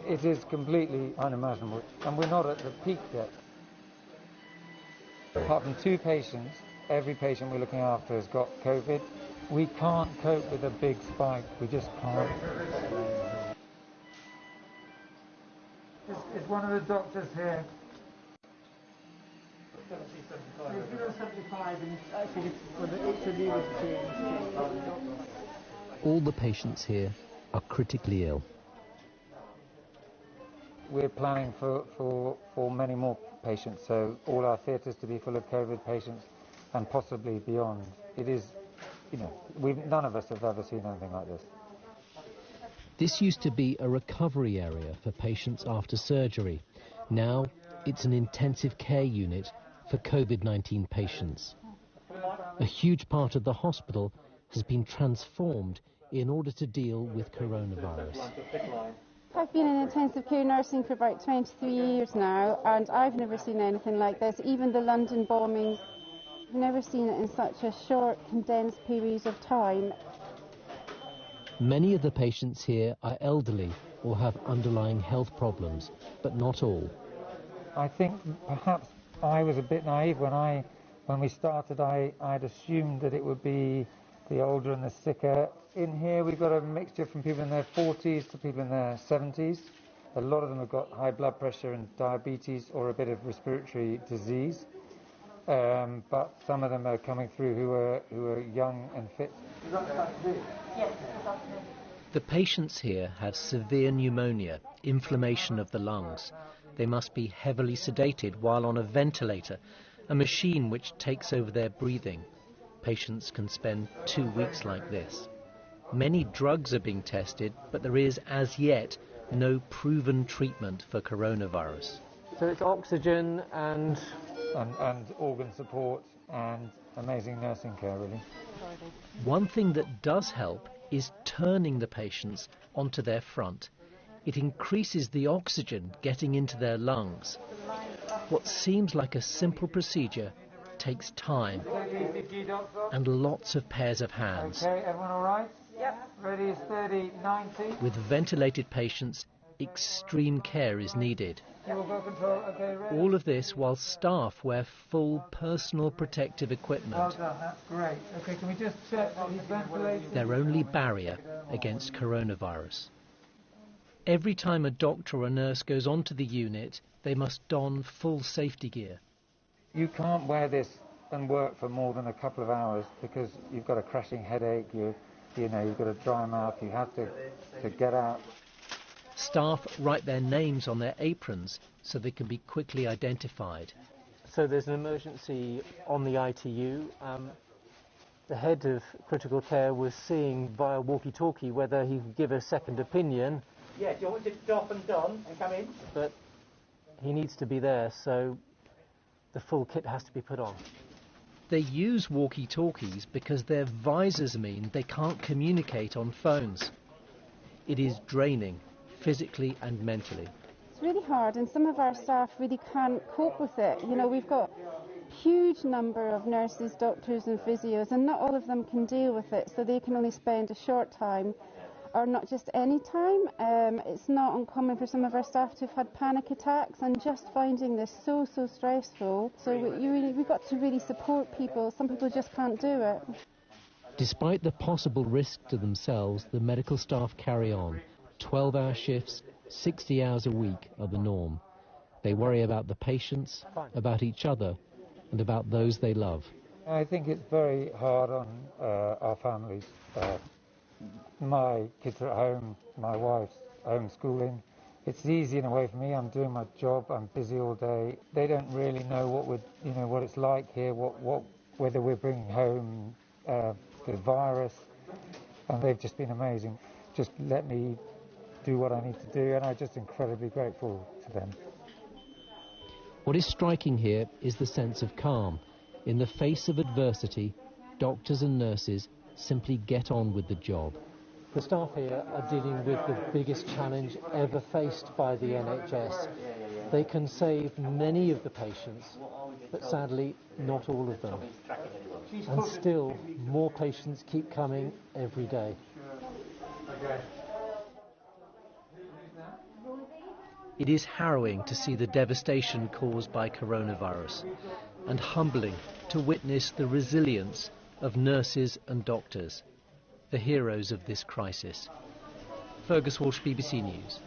It is completely unimaginable, and we're not at the peak yet. Apart from 2 patients, every patient we're looking after has got COVID. We can't cope with a big spike. We just can't. Is one of the doctors here? 75, and actually it's a legal change. All the patients here are critically ill. We're planning for many more patients, so all our theatres to be full of COVID patients and possibly beyond. It is, none of us have ever seen anything like this. This used to be a recovery area for patients after surgery. Now it's an intensive care unit for COVID-19 patients. A huge part of the hospital has been transformed in order to deal with coronavirus. I've been in intensive care nursing for about 23 years now, and I've never seen anything like this. Even the London bombings, I've never seen it in such a short, condensed period of time. Many of the patients here are elderly or have underlying health problems, but not all. I think perhaps I was a bit naive when we started. I'd assumed that it would be the older and the sicker. In here we've got a mixture from people in their 40s to people in their 70s. A lot of them have got high blood pressure and diabetes or a bit of respiratory disease. But some of them are coming through who are young and fit. The patients here have severe pneumonia, inflammation of the lungs. They must be heavily sedated while on a ventilator, a machine which takes over their breathing. Patients can spend 2 weeks like this. Many drugs are being tested, but there is, as yet, no proven treatment for coronavirus. So it's oxygen and organ support and amazing nursing care, really. One thing that does help is turning the patients onto their front. It increases the oxygen getting into their lungs. What seems like a simple procedure takes time and lots of pairs of hands. Okay, everyone all right? Yep. Ready, steady, 90. With ventilated patients, extreme care is needed. All of this while staff wear full personal protective equipment. Well done, that's great. Okay, can we just check that he's ventilated? Their only barrier against coronavirus. Every time a doctor or a nurse goes onto the unit, they must don full safety gear. You can't wear this and work for more than a couple of hours because you've got a crashing headache, you've got a dry mouth, you have to get out. Staff write their names on their aprons so they can be quickly identified. so there's an emergency on the ITU. The head of critical care was seeing via walkie-talkie whether he could give a second opinion. Yeah, do you want it off and done and come in? But he needs to be there, so the full kit has to be put on. They use walkie-talkies because their visors mean they can't communicate on phones. It is draining, physically and mentally. It's really hard, and some of our staff really can't cope with it. You know, we've got a huge number of nurses, doctors and physios, and not all of them can deal with it, so they can only spend a short time, or not just any time. It's not uncommon for some of our staff to have had panic attacks, and just finding this so stressful. So we've got to really support people. Some people just can't do it. Despite the possible risk to themselves, the medical staff carry on. 12-hour shifts, 60 hours a week are the norm. They worry about the patients, about each other, and about those they love. I think it's very hard on our families. My kids are at home, my wife's homeschooling. It's easy in a way for me. I'm doing my job. I'm busy all day. They don't really know what it's like here. Whether we're bringing home the virus, and they've just been amazing. Just let me do what I need to do, and I'm just incredibly grateful to them. What is striking here is the sense of calm. In the face of adversity, doctors and nurses simply get on with the job. The staff here are dealing with the biggest challenge ever faced by the NHS. They can save many of the patients, but sadly not all of them. And still, more patients keep coming every day. It is harrowing to see the devastation caused by coronavirus, and humbling to witness the resilience of nurses and doctors, the heroes of this crisis. Fergus Walsh, BBC News.